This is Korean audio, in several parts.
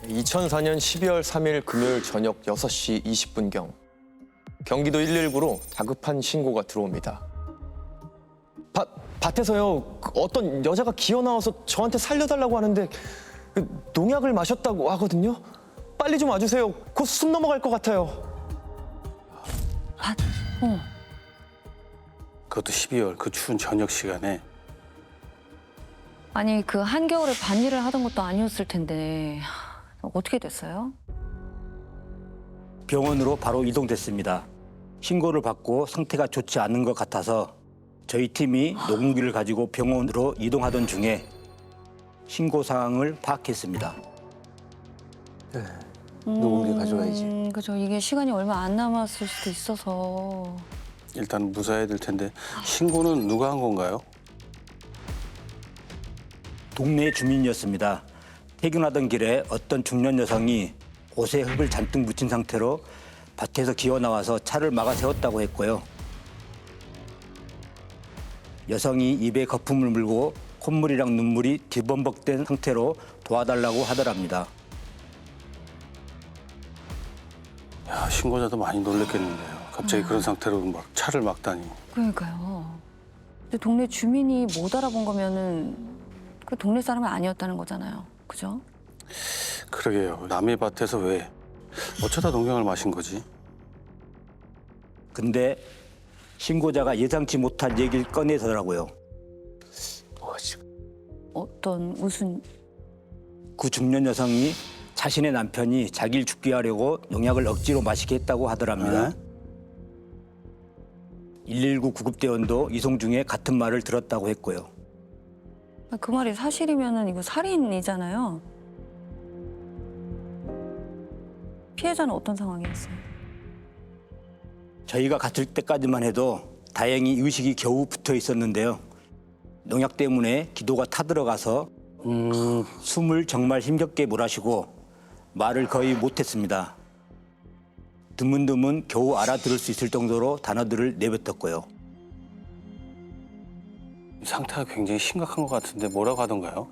2004년 12월 3일 금요일 저녁 6시 20분경 경기도 119로 다급한 신고가 들어옵니다. 밭에서요, 어떤 여자가 기어 나와서 저한테 살려달라고 하는데 농약을 마셨다고 하거든요. 빨리 좀 와주세요. 곧 숨 넘어갈 것 같아요. 그것도 12월 그 추운 저녁 시간에. 아니 그 한겨울에 반일을 하던 것도 아니었을 텐데 어떻게 됐어요? 병원으로 바로 이동됐습니다. 신고를 받고 상태가 좋지 않은 것 같아서 저희 팀이 녹음기를 가지고 병원으로 이동하던 중에 신고 사항을 파악했습니다. 녹음기 가져가야지. 그죠. 이게 시간이 얼마 안 남았을 수도 있어서. 일단 무사해야 될 텐데 신고는 누가 한 건가요? 동네 주민이었습니다. 퇴근하던 길에 어떤 중년 여성이 옷에 흙을 잔뜩 묻힌 상태로 밭에서 기어 나와서 차를 막아 세웠다고 했고요. 여성이 입에 거품을 물고 콧물이랑 눈물이 뒤범벅된 상태로 도와달라고 하더랍니다. 야, 신고자도 많이 놀랬겠는데요. 갑자기 그런 상태로 막 차를 막다니. 그러니까요. 근데 동네 주민이 못 알아본 거면은 그 동네 사람이 아니었다는 거잖아요. 그죠? 그러게요. 남의 밭에서 왜? 어쩌다 농약을 마신 거지? 근데 신고자가 예상치 못한 얘기를 꺼내더라고요. 무슨 그 중년 여성이 자신의 남편이 자기를 죽게 하려고 농약을 억지로 마시게 했다고 하더랍니다. 119 구급대원도 이송 중에 같은 말을 들었다고 했고요. 그 말이 사실이면은 이거 살인이잖아요. 피해자는 어떤 상황이었어요? 저희가 갔을 때까지만 해도 다행히 의식이 겨우 붙어 있었는데요. 농약 때문에 기도가 타들어가서 숨을 정말 힘겹게 몰아쉬고 말을 거의 못했습니다. 드문드문 겨우 알아들을 수 있을 정도로 단어들을 내뱉었고요. 상태가 굉장히 심각한 것 같은데 뭐라고 하던가요?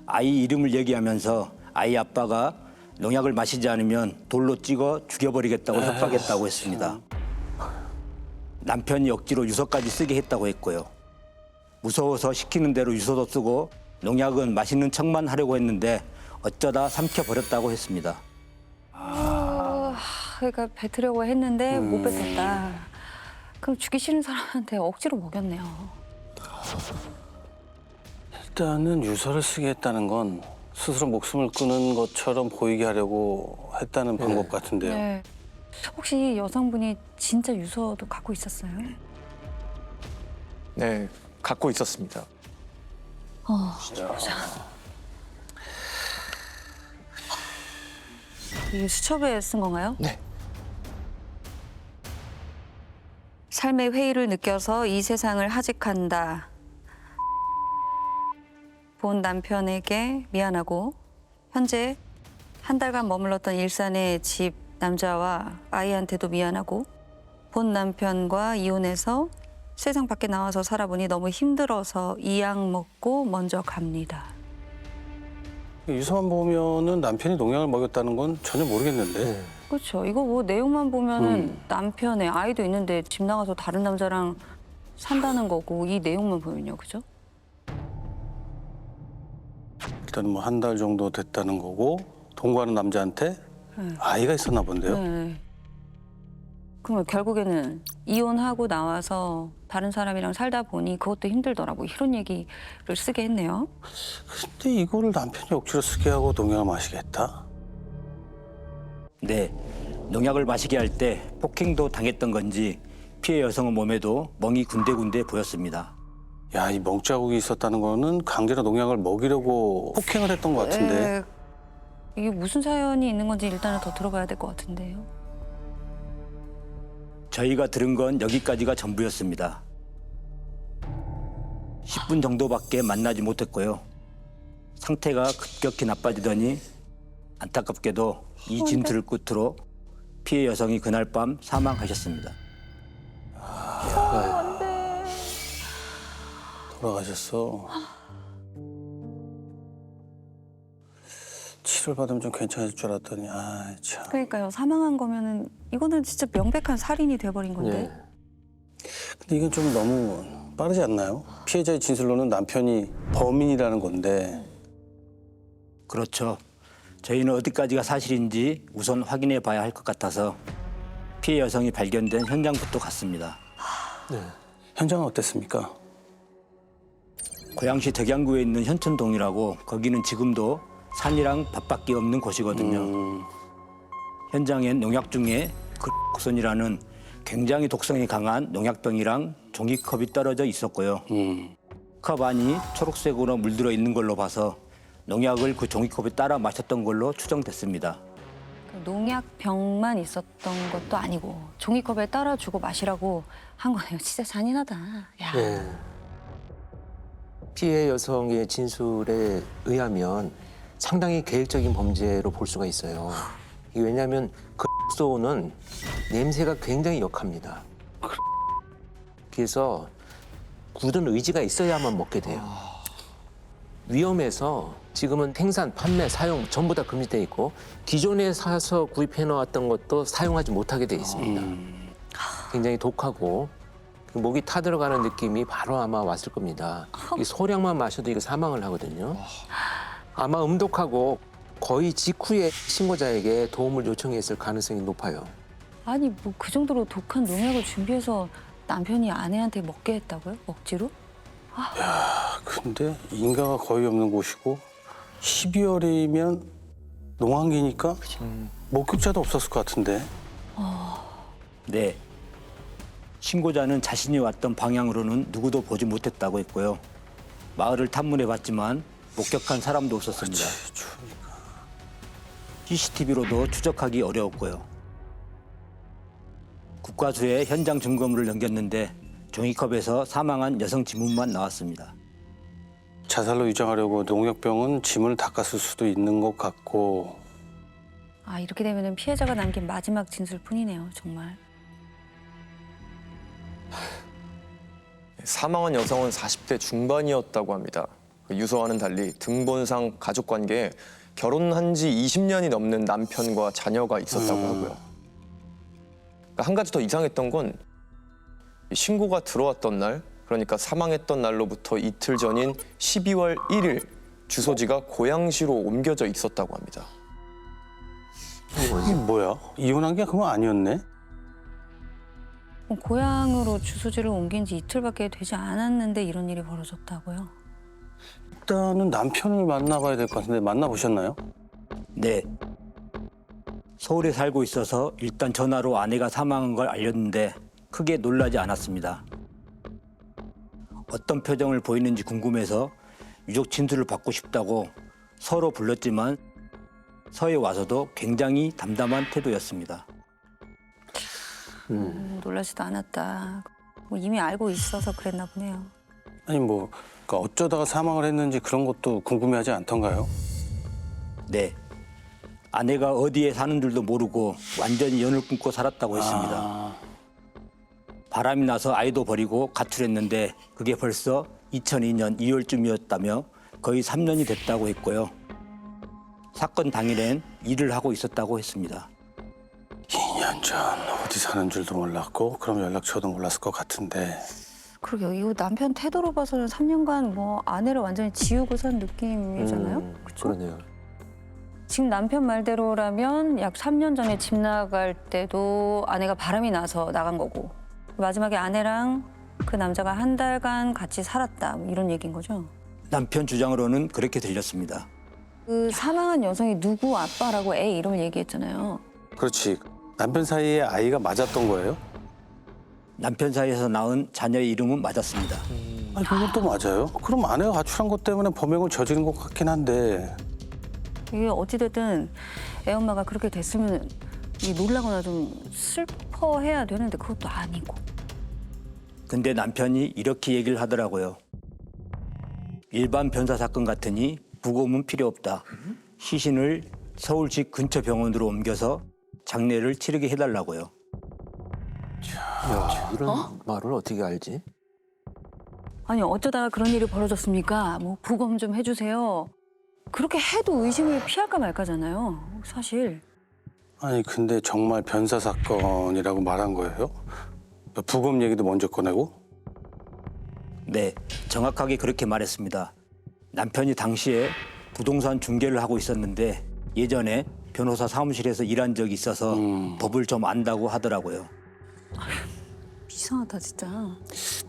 아이 이름을 얘기하면서 아이 아빠가 농약을 마시지 않으면 돌로 찍어 죽여버리겠다고 협박했다고 했습니다. 남편이 억지로 유서까지 쓰게 했다고 했고요. 무서워서 시키는 대로 유서도 쓰고 농약은 마시는 척만 하려고 했는데 어쩌다 삼켜버렸다고 했습니다. 그러니까 뱉으려고 했는데 못 뱉었다. 그럼 죽기 싫은 사람한테 억지로 먹였네요. 일단은 유서를 쓰게 했다는 건 스스로 목숨을 끊은 것처럼 보이게 하려고 했다는 방법 같은데요. 네. 혹시 여성분이 진짜 유서도 갖고 있었어요? 네, 갖고 있었습니다. 이게 수첩에 쓴 건가요? 네. 삶의 회의를 느껴서 이 세상을 하직한다. 본 남편에게 미안하고 현재 한 달간 머물렀던 일산의 집 남자와 아이한테도 미안하고 본 남편과 이혼해서 세상 밖에 나와서 살아보니 너무 힘들어서 이 약 먹고 먼저 갑니다. 유서만 보면은 남편이 농약을 먹였다는 건 전혀 모르겠는데. 그렇죠. 이거 뭐 내용만 보면은 남편의 아이도 있는데 집 나가서 다른 남자랑 산다는 거고 이 내용만 보면요, 그죠? 일단 뭐 한 달 정도 됐다는 거고 동거하는 남자한테 아이가 있었나 본데요. 네. 그러면 결국에는 이혼하고 나와서 다른 사람이랑 살다 보니 그것도 힘들더라고 이런 얘기를 쓰게 했네요. 근데 이거를 남편이 억지로 쓰게 하고 농약을 마시게 했다? 네, 농약을 마시게 할 때 폭행도 당했던 건지 피해 여성의 몸에도 멍이 군데군데 보였습니다. 야, 이 멍자국이 있었다는 거는 강제로 농약을 먹이려고 폭행을 했던 것 같은데. 이게 무슨 사연이 있는 건지 일단은 더 들어봐야 될 것 같은데요. 저희가 들은 건 여기까지가 전부였습니다. 10분 정도밖에 만나지 못했고요. 상태가 급격히 나빠지더니 안타깝게도 이 진술을 끝으로 피해 여성이 그날 밤 사망하셨습니다. 돌아가셨어. 치료를 받으면 좀 괜찮을 줄 알았더니 아 참. 그러니까요. 사망한 거면은 이거는 진짜 명백한 살인이 돼버린 건데. 예. 근데 이건 좀 너무 빠르지 않나요? 피해자의 진술로는 남편이 범인이라는 건데. 그렇죠. 저희는 어디까지가 사실인지 우선 확인해 봐야 할 것 같아서 피해 여성이 발견된 현장부터 갔습니다. 현장은 어땠습니까? 고양시 덕양구에 있는 현천동이라고 거기는 지금도 산이랑 밭밖에 없는 곳이거든요. 현장엔 농약 중에 그록손이라는 굉장히 독성이 강한 농약병이랑 종이컵이 떨어져 있었고요. 컵 안이 초록색으로 물들어 있는 걸로 봐서 농약을 그 종이컵에 따라 마셨던 걸로 추정됐습니다. 농약병만 있었던 것도 아니고 종이컵에 따라 주고 마시라고 한 거네요. 진짜 잔인하다. 야. 예. 피해 여성의 진술에 의하면 상당히 계획적인 범죄로 볼 수가 있어요. 이게 왜냐하면 그소는 냄새가 굉장히 역합니다. 그래서 굳은 의지가 있어야만 먹게 돼요. 위험해서 지금은 생산, 판매, 사용 전부 다 금지돼 있고 기존에 사서 구입해 놓았던 것도 사용하지 못하게 돼 있습니다. 굉장히 독하고 목이 타들어가는 느낌이 바로 아마 왔을 겁니다. 이 소량만 마셔도 이거 사망을 하거든요. 아마 음독하고 거의 직후에 신고자에게 도움을 요청했을 가능성이 높아요. 아니 뭐 그 정도로 독한 농약을 준비해서 남편이 아내한테 먹게 했다고요? 억지로? 근데 인가가 거의 없는 곳이고 12월이면 농한기니까 목격자도 없었을 것 같은데. 네. 신고자는 자신이 왔던 방향으로는 누구도 보지 못했다고 했고요. 마을을 탐문해 봤지만 목격한 사람도 없었습니다. CCTV로도 추적하기 어려웠고요. 국과수에 현장 점검을 넘겼는데 종이컵에서 사망한 여성 지문만 나왔습니다. 자살로 위장하려고 농약병은 지문을 닦았을 수도 있는 것 같고. 아 이렇게 되면은 피해자가 남긴 마지막 진술뿐이네요. 정말. 사망한 여성은 40대 중반이었다고 합니다. 유서와는 달리 등본상 가족관계에 결혼한 지 20년이 넘는 남편과 자녀가 있었다고 하고요. 그러니까 한 가지 더 이상했던 건 신고가 들어왔던 날, 그러니까 사망했던 날로부터 이틀 전인 12월 1일 주소지가 고양시로 옮겨져 있었다고 합니다. 이게 뭐야? 이혼한 게 그건 아니었네? 고향으로 주소지를 옮긴 지 이틀밖에 되지 않았는데 이런 일이 벌어졌다고요? 일단은 남편을 만나봐야 될 것 같은데 만나보셨나요? 네. 서울에 살고 있어서 일단 전화로 아내가 사망한 걸 알렸는데 크게 놀라지 않았습니다. 어떤 표정을 보이는지 궁금해서 유족 진술을 받고 싶다고 서로 불렀지만 서에 와서도 굉장히 담담한 태도였습니다. 놀라지도 않았다. 뭐 이미 알고 있어서 그랬나 보네요. 아니 뭐 그러니까 어쩌다가 사망을 했는지 그런 것도 궁금해하지 않던가요? 네. 아내가 어디에 사는 줄도 모르고 완전히 연을 끊고 살았다고 했습니다. 바람이 나서 아이도 버리고 가출했는데 그게 벌써 2002년 2월쯤이었다며 거의 3년이 됐다고 했고요. 사건 당일엔 일을 하고 있었다고 했습니다. 2년 전 어디 사는 줄도 몰랐고 그럼 연락처도 몰랐을 것 같은데. 그러게요. 이거 남편 태도로 봐서는 3년간 뭐 아내를 완전히 지우고 산 느낌이잖아요. 그렇죠? 그러네요. 지금 남편 말대로라면 약 3년 전에 집 나갈 때도 아내가 바람이 나서 나간 거고 마지막에 아내랑 그 남자가 한 달간 같이 살았다 뭐 이런 얘기인 거죠. 남편 주장으로는 그렇게 들렸습니다. 그 사망한 여성이 누구 아빠라고 애 이름을 얘기했잖아요. 그렇지. 남편 사이에 아이가 맞았던 거예요? 남편 사이에서 낳은 자녀의 이름은 맞았습니다. 아니 그것도 맞아요. 그럼 아내가 가출한 것 때문에 범행을 저지른 것 같긴 한데. 이게 어찌됐든 애 엄마가 그렇게 됐으면 이게 놀라거나 좀 슬퍼해야 되는데 그것도 아니고. 근데 남편이 이렇게 얘기를 하더라고요. 일반 변사 사건 같으니 부검은 필요 없다. 시신을 서울시 근처 병원으로 옮겨서 장례를 치르게 해달라고요. 야, 이런 말을 어떻게 알지? 아니 어쩌다가 그런 일이 벌어졌습니까? 뭐 부검 좀 해주세요. 그렇게 해도 의심을 피할까 말까잖아요. 사실. 아니 근데 정말 변사 사건이라고 말한 거예요? 부검 얘기도 먼저 꺼내고? 네, 정확하게 그렇게 말했습니다. 남편이 당시에 부동산 중개를 하고 있었는데 예전에 변호사 사무실에서 일한 적이 있어서 법을 좀 안다고 하더라고요. 이상하다 진짜.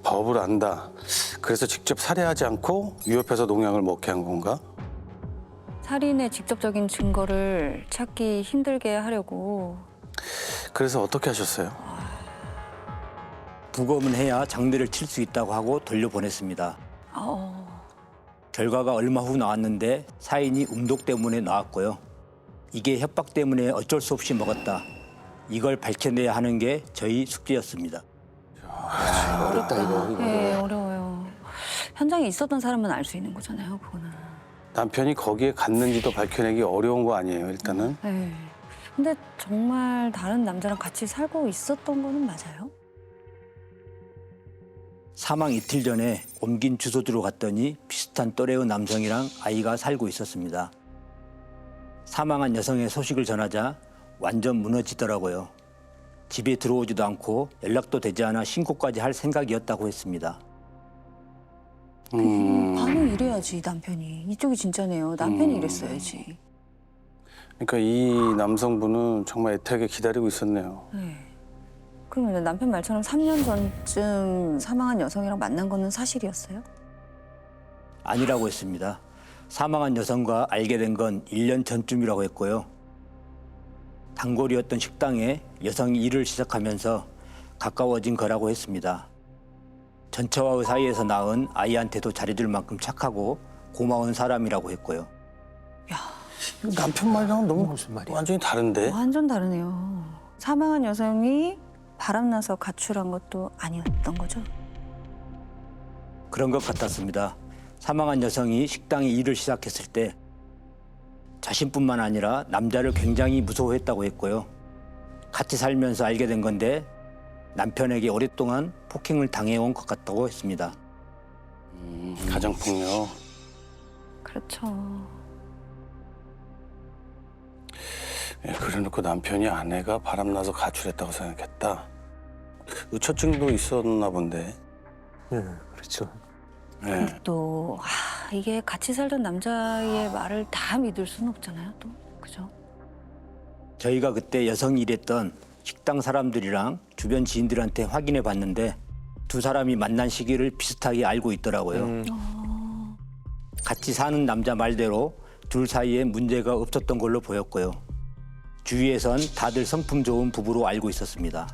법을 안다. 그래서 직접 살해하지 않고 위협해서 농약을 먹게 한 건가? 살인의 직접적인 증거를 찾기 힘들게 하려고. 그래서 어떻게 하셨어요? 부검은 해야 장례를 칠 수 있다고 하고 돌려보냈습니다. 결과가 얼마 후 나왔는데 사인이 음독 때문에 나왔고요. 이게 협박 때문에 어쩔 수 없이 먹었다. 이걸 밝혀내야 하는 게 저희 숙제였습니다. 어렵다 이거. 네, 어려워요. 현장에 있었던 사람만 알 수 있는 거잖아요, 그거는. 남편이 거기에 갔는지도 밝혀내기 어려운 거 아니에요, 일단은? 네. 근데 정말 다른 남자랑 같이 살고 있었던 거는 맞아요? 사망 이틀 전에 옮긴 주소지로 갔더니 비슷한 또래의 남성이랑 아이가 살고 있었습니다. 사망한 여성의 소식을 전하자 완전 무너지더라고요. 집에 들어오지도 않고 연락도 되지 않아 신고까지 할 생각이었다고 했습니다. 반응 이래야지, 남편이. 이쪽이 진짜네요. 남편이 이랬어야지. 그러니까 이 남성분은 정말 애타게 기다리고 있었네요. 네. 그러면 남편 말처럼 3년 전쯤 사망한 여성이랑 만난 거는 사실이었어요? 아니라고 했습니다. 사망한 여성과 알게 된 건 1년 전쯤이라고 했고요. 단골이었던 식당에 여성이 일을 시작하면서 가까워진 거라고 했습니다. 전처와의 사이에서 낳은 아이한테도 잘해줄 만큼 착하고 고마운 사람이라고 했고요. 남편 말이랑은 너무 무슨 말이야? 완전히 다른데? 완전 다르네요. 사망한 여성이 바람나서 가출한 것도 아니었던 거죠? 그런 것 같았습니다. 사망한 여성이 식당에 일을 시작했을 때 자신뿐만 아니라 남자를 굉장히 무서워했다고 했고요. 같이 살면서 알게 된 건데 남편에게 오랫동안 폭행을 당해온 것 같다고 했습니다. 가정폭력. 그렇죠. 예, 그래놓고 남편이 아내가 바람나서 가출했다고 생각했다. 의처증도 있었나 본데. 네, 그렇죠. 예. 또 이게 같이 살던 남자의 말을 다 믿을 수는 없잖아요, 또. 그죠? 저희가 그때 여성이 일했던 식당 사람들이랑 주변 지인들한테 확인해 봤는데 두 사람이 만난 시기를 비슷하게 알고 있더라고요. 같이 사는 남자 말대로 둘 사이에 문제가 없었던 걸로 보였고요. 주위에선 다들 성품 좋은 부부로 알고 있었습니다.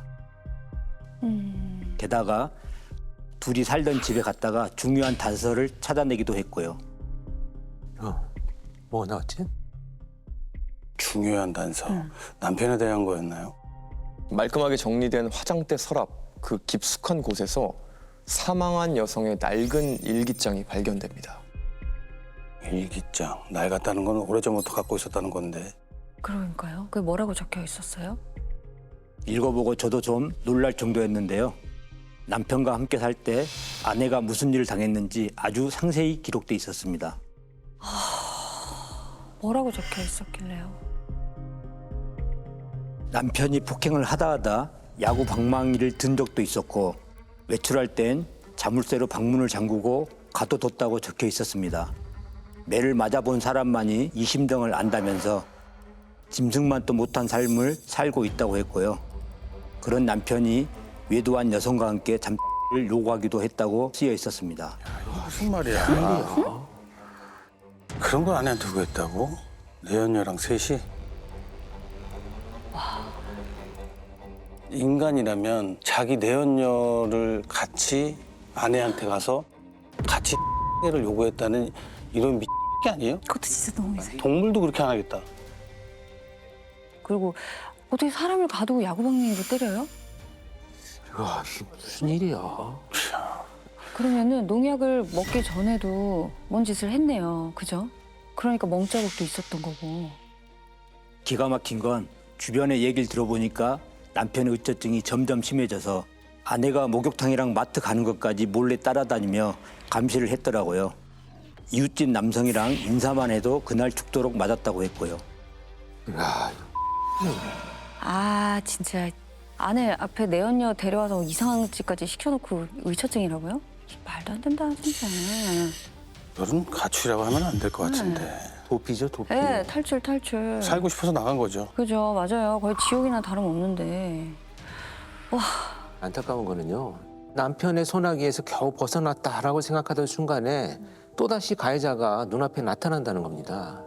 게다가 둘이 살던 집에 갔다가 중요한 단서를 찾아내기도 했고요. 뭐가 나왔지? 중요한 단서. 남편에 대한 거였나요? 말끔하게 정리된 화장대 서랍 그 깊숙한 곳에서 사망한 여성의 낡은 일기장이 발견됩니다. 일기장. 낡았다는 건 오래전부터 갖고 있었다는 건데. 그러니까요. 그게 뭐라고 적혀 있었어요? 읽어보고 저도 좀 놀랄 정도였는데요. 남편과 함께 살 때 아내가 무슨 일을 당했는지 아주 상세히 기록돼 있었습니다. 뭐라고 적혀 있었길래요? 남편이 폭행을 하다 야구 방망이를 든 적도 있었고 외출할 땐 자물쇠로 방문을 잠그고 가둬뒀다고 적혀 있었습니다. 매를 맞아본 사람만이 이 심정을 안다면서 짐승만도 못한 삶을 살고 있다고 했고요. 그런 남편이 외도한 여성과 함께 잠을 요구하기도 했다고 쓰여 있었습니다. 무슨 말이야? 그런 걸 아내한테 구했다고? 내연녀랑 셋이? 인간이라면 자기 내연녀를 같이 아내한테 가서 같이 를 요구했다는 이런 게 아니에요? 그것도 진짜 너무 이상해. 동물도 그렇게 안 하겠다. 그리고 어떻게 사람을 가두고 야구방망이로 때려요? 와, 무슨 일이야? 그러면은 농약을 먹기 전에도 뭔 짓을 했네요. 그죠? 그러니까 멍자국도 있었던 거고. 기가 막힌 건 주변의 얘기를 들어보니까 남편의 의처증이 점점 심해져서 아내가 목욕탕이랑 마트 가는 것까지 몰래 따라다니며 감시를 했더라고요. 이웃집 남성이랑 인사만 해도 그날 죽도록 맞았다고 했고요. 야, 아 진짜 아내 앞에 내연녀 데려와서 이상한 짓까지 시켜놓고 의처증이라고요? 말도 안 된다 진짜. 이런 가출이라고 하면 안 될 것 같은데. 도피죠, 도피. 네 탈출. 살고 싶어서 나간 거죠. 그죠 맞아요. 거의 지옥이나 다름없는데. 안타까운 거는요. 남편의 소나기에서 겨우 벗어났다라고 생각하던 순간에 또다시 가해자가 눈앞에 나타난다는 겁니다.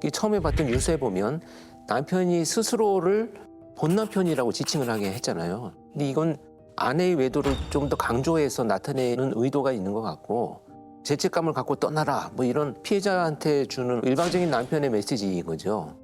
이 처음에 봤던 뉴스에 보면 남편이 스스로를 본 남편이라고 지칭을 하게 했잖아요. 근데 이건 아내의 외도를 좀 더 강조해서 나타내는 의도가 있는 것 같고 죄책감을 갖고 떠나라 뭐 이런 피해자한테 주는 일방적인 남편의 메시지인 거죠.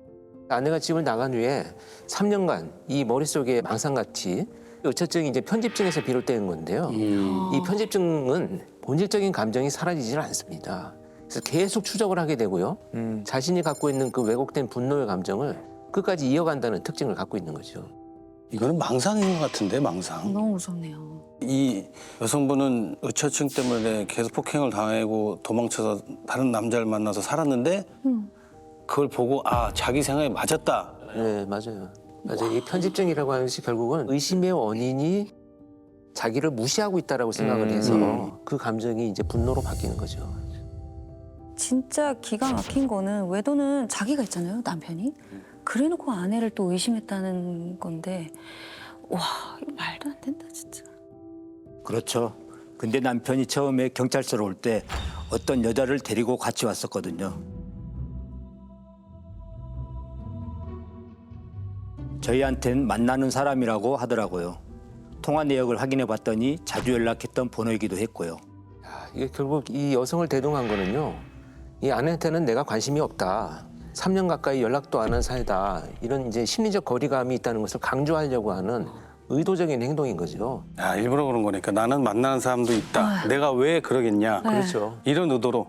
아내가 집을 나간 후에 3년간 이 머릿속에 망상같이 의처증이 이제 편집증에서 비롯된 건데요. 이 편집증은 본질적인 감정이 사라지질 않습니다. 그래서 계속 추적을 하게 되고요. 자신이 갖고 있는 그 왜곡된 분노의 감정을 끝까지 이어간다는 특징을 갖고 있는 거죠. 이거는 망상인 것 같은데, 망상. 너무 무섭네요. 이 여성분은 의처증 때문에 계속 폭행을 당하고 도망쳐서 다른 남자를 만나서 살았는데 그걸 보고 아 자기 생각에 맞았다. 네, 맞아요. 맞아요. 이 편집증이라고 하는 것이 결국은 의심의 원인이 자기를 무시하고 있다라고 생각을 해서 그 감정이 이제 분노로 바뀌는 거죠. 진짜 기가 막힌 거는 외도는 자기가 있잖아요 남편이. 그래놓고 아내를 또 의심했다는 건데 와 이거 말도 안 된다 진짜. 그렇죠. 근데 남편이 처음에 경찰서로 올 때 어떤 여자를 데리고 같이 왔었거든요. 저희한텐 만나는 사람이라고 하더라고요. 통화 내역을 확인해 봤더니 자주 연락했던 번호이기도 했고요. 야, 이게 결국 이 여성을 대동한 거는요. 이 아내한테는 내가 관심이 없다. 3년 가까이 연락도 안 한 사이다. 이런 이제 심리적 거리감이 있다는 것을 강조하려고 하는 의도적인 행동인 거죠. 야, 일부러 그런 거니까 나는 만나는 사람도 있다. 내가 왜 그러겠냐. 그렇죠. 이런 의도로.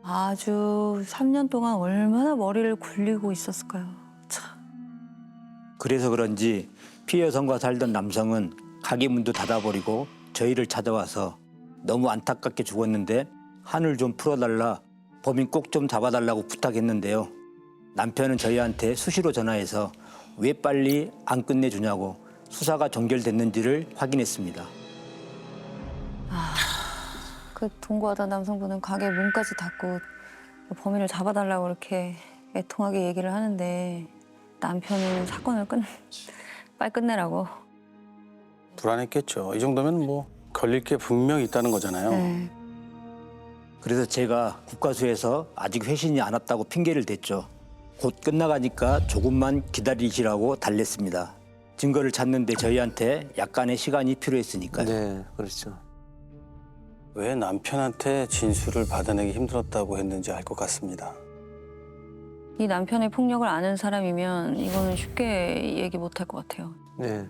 아주 3년 동안 얼마나 머리를 굴리고 있었을까요. 참. 그래서 그런지 피해 여성과 살던 남성은 가게 문도 닫아버리고 저희를 찾아와서 너무 안타깝게 죽었는데 한을 좀 풀어달라, 범인 꼭 좀 잡아달라고 부탁했는데요. 남편은 저희한테 수시로 전화해서 왜 빨리 안 끝내주냐고 수사가 종결됐는지를 확인했습니다. 그 동거하던 남성분은 가게 문까지 닫고 범인을 잡아달라고 이렇게 애통하게 얘기를 하는데 남편은 사건을 빨리 끝내라고. 불안했겠죠. 이 정도면 뭐 걸릴 게 분명히 있다는 거잖아요. 네. 그래서 제가 국과수에서 아직 회신이 안 왔다고 핑계를 댔죠. 곧 끝나가니까 조금만 기다리시라고 달랬습니다. 증거를 찾는데 저희한테 약간의 시간이 필요했으니까요. 네, 그렇죠. 왜 남편한테 진술을 받아내기 힘들었다고 했는지 알 것 같습니다. 이 남편의 폭력을 아는 사람이면 이거는 쉽게 얘기 못할 것 같아요. 네.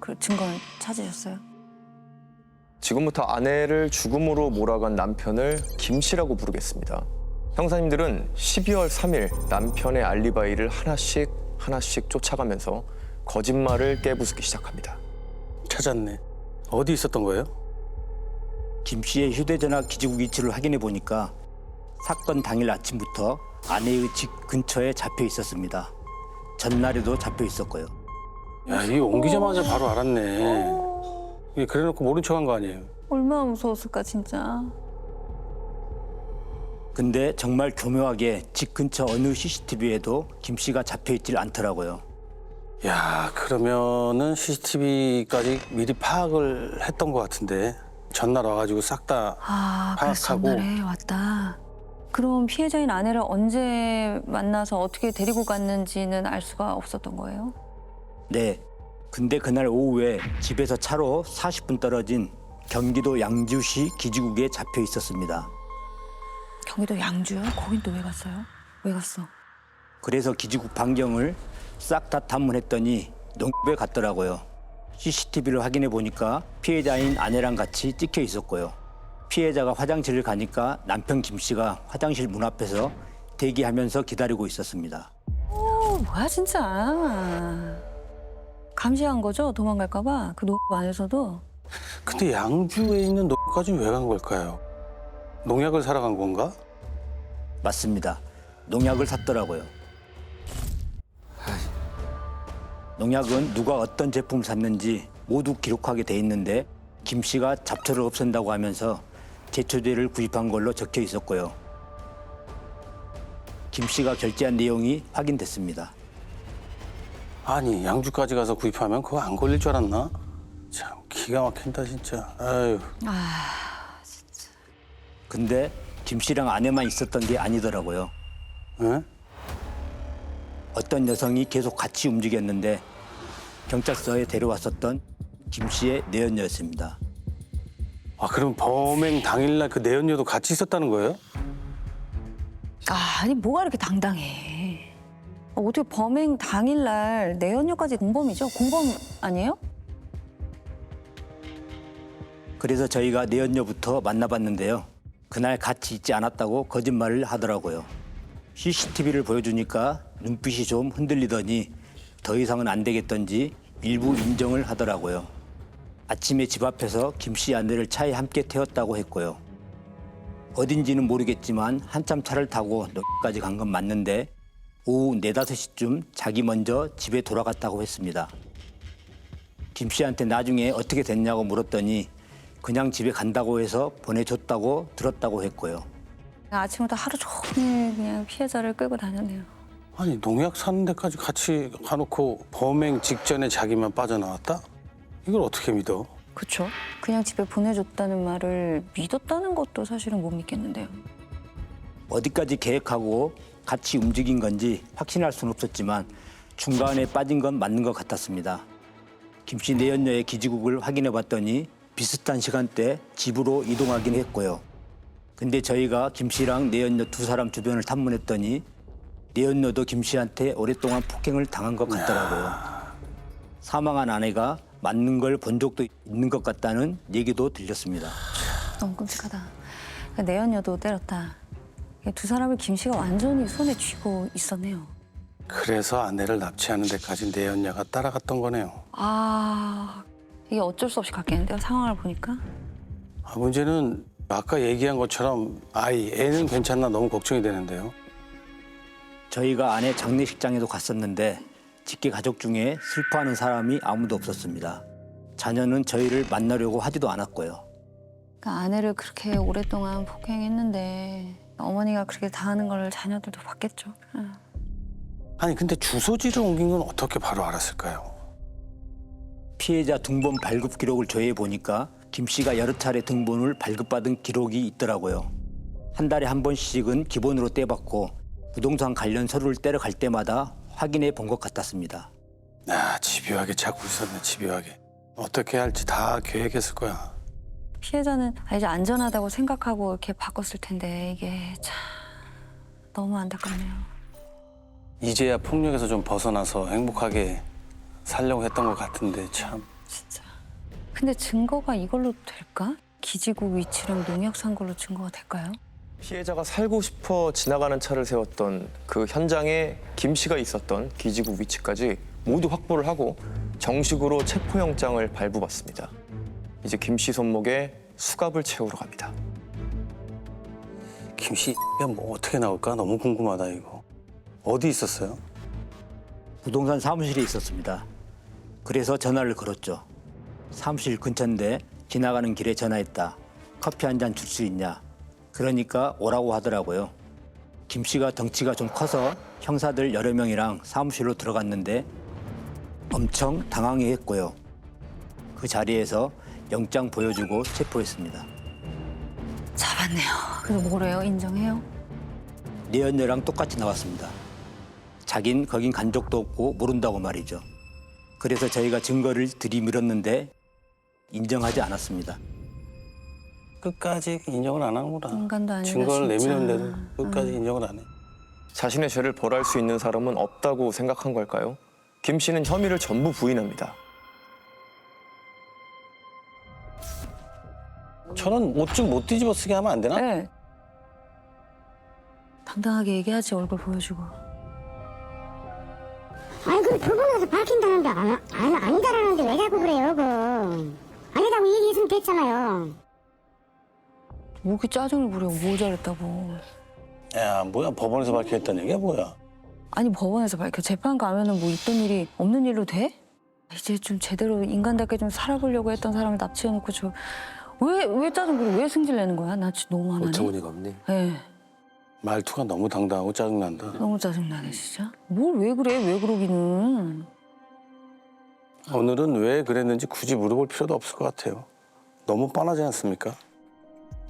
그 증거는 찾으셨어요? 지금부터 아내를 죽음으로 몰아간 남편을 김 씨라고 부르겠습니다. 형사님들은 12월 3일 남편의 알리바이를 하나씩 쫓아가면서 거짓말을 깨부수기 시작합니다. 찾았네. 어디 있었던 거예요? 김 씨의 휴대전화 기지국 위치를 확인해 보니까 사건 당일 아침부터 아내의 집 근처에 잡혀 있었습니다. 전날에도 잡혀 있었고요. 야, 이 옮기자마자 바로 알았네. 이게 그래놓고 모른 척한 거 아니에요? 얼마나 무서웠을까 진짜. 근데 정말 교묘하게 집 근처 어느 CCTV에도 김 씨가 잡혀 있질 않더라고요. 야, 그러면은 CCTV까지 미리 파악을 했던 것 같은데 전날 와가지고 싹 다 그래서 파악하고. 전날에 왔다. 그럼 피해자인 아내를 언제 만나서 어떻게 데리고 갔는지는 알 수가 없었던 거예요? 네. 근데 그날 오후에 집에서 차로 40분 떨어진 경기도 양주시 기지국에 잡혀 있었습니다. 경기도 양주요? 거긴 또 왜 갔어요? 왜 갔어? 그래서 기지국 반경을 싹 다 탐문했더니 농협에 갔더라고요. CCTV를 확인해 보니까 피해자인 아내랑 같이 찍혀 있었고요. 피해자가 화장실을 가니까 남편 김 씨가 화장실 문 앞에서 대기하면서 기다리고 있었습니다. 뭐야 진짜. 감시한 거죠? 도망갈까 봐? 그 농협 안에서도? 근데 양주에 있는 노까지는 왜 간 걸까요? 농약을 사러 간 건가? 맞습니다. 농약을 샀더라고요. 농약은 누가 어떤 제품을 샀는지 모두 기록하게 돼 있는데 김 씨가 잡초를 없앤다고 하면서 제초제를 구입한 걸로 적혀 있었고요. 김 씨가 결제한 내용이 확인됐습니다. 아니 양주까지 가서 구입하면 그거 안 걸릴 줄 알았나? 참 기가 막힌다 진짜. 아유. 근데 김 씨랑 아내만 있었던 게 아니더라고요. 응? 어떤 여성이 계속 같이 움직였는데 경찰서에 데려왔었던 김 씨의 내연녀였습니다. 아 그럼 범행 당일날 그 내연녀도 같이 있었다는 거예요? 아니 뭐가 이렇게 당당해. 어떻게 범행 당일날 내연녀까지 공범이죠? 공범 아니에요? 그래서 저희가 내연녀부터 만나봤는데요. 그날 같이 있지 않았다고 거짓말을 하더라고요. CCTV를 보여주니까 눈빛이 좀 흔들리더니 더 이상은 안 되겠던지 일부 인정을 하더라고요. 아침에 집 앞에서 김 씨 아내를 차에 함께 태웠다고 했고요. 어딘지는 모르겠지만 한참 차를 타고 여기까지 간 건 맞는데 오후 4, 5시쯤 자기 먼저 집에 돌아갔다고 했습니다. 김 씨한테 나중에 어떻게 됐냐고 물었더니 그냥 집에 간다고 해서 보내줬다고 들었다고 했고요. 아침부터 하루 종일 그냥 피해자를 끌고 다녔네요. 아니 농약 사는 데까지 같이 가놓고 범행 직전에 자기만 빠져나왔다? 이걸 어떻게 믿어? 그렇죠. 그냥 집에 보내줬다는 말을 믿었다는 것도 사실은 못 믿겠는데요. 어디까지 계획하고 같이 움직인 건지 확신할 수는 없었지만 중간에 빠진 건 맞는 것 같았습니다. 김 씨 내연녀의 기지국을 확인해 봤더니 비슷한 시간대 집으로 이동하긴 했고요. 근데 저희가 김 씨랑 내연녀 두 사람 주변을 탐문했더니 내연녀도 김 씨한테 오랫동안 폭행을 당한 것 같더라고요. 사망한 아내가 맞는 걸 본 적도 있는 것 같다는 얘기도 들렸습니다. 너무 끔찍하다. 내연녀도 때렸다. 두 사람을 김 씨가 완전히 손에 쥐고 있었네요. 그래서 아내를 납치하는 데까지 내연녀가 따라갔던 거네요. 아, 이게 어쩔 수 없이 갔겠는데요, 상황을 보니까. 아, 문제는 아까 얘기한 것처럼 애는 괜찮나 너무 걱정이 되는데요. 저희가 아내 장례식장에도 갔었는데 직계 가족 중에 슬퍼하는 사람이 아무도 없었습니다. 자녀는 저희를 만나려고 하지도 않았고요. 그러니까 아내를 그렇게 오랫동안 폭행했는데 어머니가 그렇게 당하는 걸 자녀들도 봤겠죠. 응. 아니 근데 주소지를 옮긴 건 어떻게 바로 알았을까요? 피해자 등본 발급 기록을 조회해 보니까 김 씨가 여러 차례 등본을 발급받은 기록이 있더라고요. 한 달에 한 번씩은 기본으로 떼봤고 부동산 관련 서류를 떼러 갈 때마다 확인해 본 것 같았습니다. 집요하게 찾고 있었네, 집요하게. 어떻게 할지 다 계획했을 거야. 피해자는 이제 안전하다고 생각하고 이렇게 바꿨을 텐데 이게 참 너무 안타깝네요. 이제야 폭력에서 좀 벗어나서 행복하게 살려고 했던 것 같은데 참. 진짜. 근데 증거가 이걸로 될까? 기지국 위치랑 농약 산 걸로 증거가 될까요? 피해자가 살고 싶어 지나가는 차를 세웠던 그 현장에 김 씨가 있었던 기지국 위치까지 모두 확보를 하고 정식으로 체포영장을 발부받습니다. 이제 김 씨 손목에 수갑을 채우러 갑니다. 김 씨가 뭐 어떻게 나올까 너무 궁금하다 이거. 어디 있었어요? 부동산 사무실에 있었습니다. 그래서 전화를 걸었죠. 사무실 근처인데 지나가는 길에 전화했다. 커피 한 잔 줄 수 있냐. 그러니까 오라고 하더라고요. 김 씨가 덩치가 좀 커서 형사들 여러 명이랑 사무실로 들어갔는데 엄청 당황해했고요. 그 자리에서 영장 보여주고 체포했습니다. 잡았네요. 그래서 뭐래요? 인정해요? 내연녀랑 똑같이 나왔습니다. 자긴 거긴 간 적도 없고 모른다고 말이죠. 그래서 저희가 증거를 들이밀었는데 인정하지 않았습니다. 끝까지 인정을 안 하는구나. 인간도 아니라 증거를 진짜. 내밀었는데도 끝까지 인정을 안 해. 자신의 죄를 벌할 수 있는 사람은 없다고 생각한 걸까요? 김 씨는 혐의를 전부 부인합니다. 저는 옷 좀 못 뒤집어 쓰게 하면 안 되나? 네. 당당하게 얘기하지, 얼굴 보여주고. 아니 그 법원에서 밝힌다는데 아니다라는데 왜 자꾸 그래요? 아니라고 얘기했으면 됐잖아요. 뭐 이렇게 짜증을 부려? 뭘 잘했다고? 야, 뭐야, 법원에서 밝혀냈다는 얘기야, 뭐야? 아니 법원에서 밝혀 재판 가면은 뭐 있던 일이 없는 일로 돼? 이제 좀 제대로 인간답게 좀 살아보려고 했던 사람을 납치해놓고 저 왜 짜증 부려? 왜 승질 내는 거야? 나 진짜 너무 화나네. 어처구니가 없네. 예, 말투가 너무 당당하고 짜증난다. 너무 짜증나네 진짜. 뭘 왜 그래? 왜 그러기는? 오늘은 왜 그랬는지 굳이 물어볼 필요도 없을 것 같아요. 너무 뻔하지 않습니까?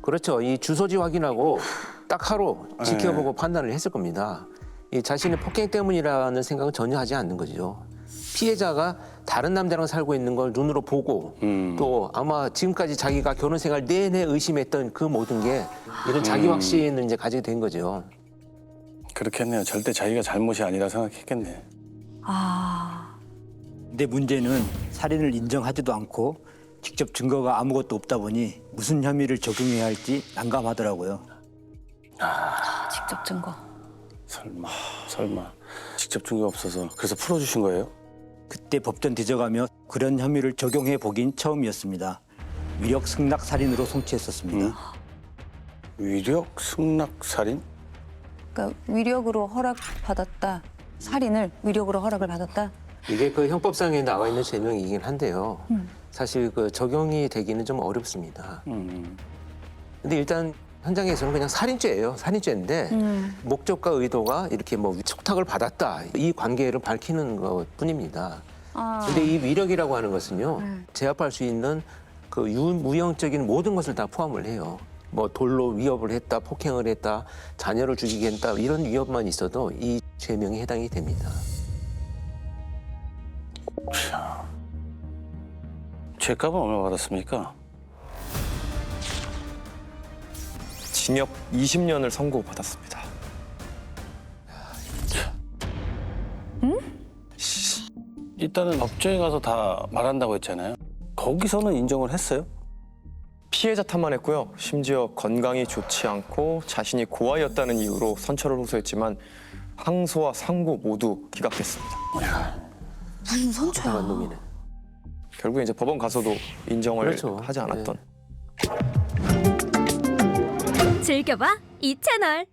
그렇죠. 이 주소지 확인하고 딱 하루 지켜보고 판단을 했을 겁니다. 이 자신의 폭행 때문이라는 생각은 전혀 하지 않는 거죠. 피해자가 다른 남자랑 살고 있는 걸 눈으로 보고 또 아마 지금까지 자기가 결혼 생활 내내 의심했던 그 모든 게 이런 자기 확신을 이제 가지게 된 거죠. 그렇겠네요. 절대 자기가 잘못이 아니라 생각했겠네. 아, 근데 문제는 살인을 인정하지도 않고 직접 증거가 아무것도 없다 보니 무슨 혐의를 적용해야 할지 난감하더라고요. 직접 증거. 설마. 직접 증거 없어서 그래서 풀어주신 거예요? 그때 법전 뒤져가며 그런 혐의를 적용해 보긴 처음이었습니다. 위력 승낙 살인으로 송치했었습니다. 위력 승낙 살인? 그러니까 위력으로 허락받았다. 살인을 위력으로 허락을 받았다. 이게 그 형법상에 나와 있는 죄명이긴 한데요. 사실 그 적용이 되기는 좀 어렵습니다. 근데 일단 현장에서는 그냥 살인죄예요. 살인죄인데 목적과 의도가 이렇게 뭐 촉탁을 받았다. 이 관계를 밝히는 것뿐입니다. 아, 근데 이 위력이라고 하는 것은요. 제압할 수 있는 그 무형적인 모든 것을 다 포함을 해요. 뭐 돌로 위협을 했다, 폭행을 했다, 자녀를 죽이게 했다 이런 위협만 있어도 이 죄명에 해당이 됩니다. 죄값은 얼마 받았습니까? 징역 20년을 선고받았습니다. 일단은 법정에 가서 다 말한다고 했잖아요. 거기서는 인정을 했어요? 피해자 탓만 했고요. 심지어 건강이 좋지 않고 자신이 고아였다는 이유로 선처를 호소했지만 항소와 상고 모두 기각됐습니다. 무슨 선처야? 이상한 놈이네. 결국에 이제 법원 가서도 인정을 그렇죠. 하지 않았던. 네. 즐겨봐 이 채널.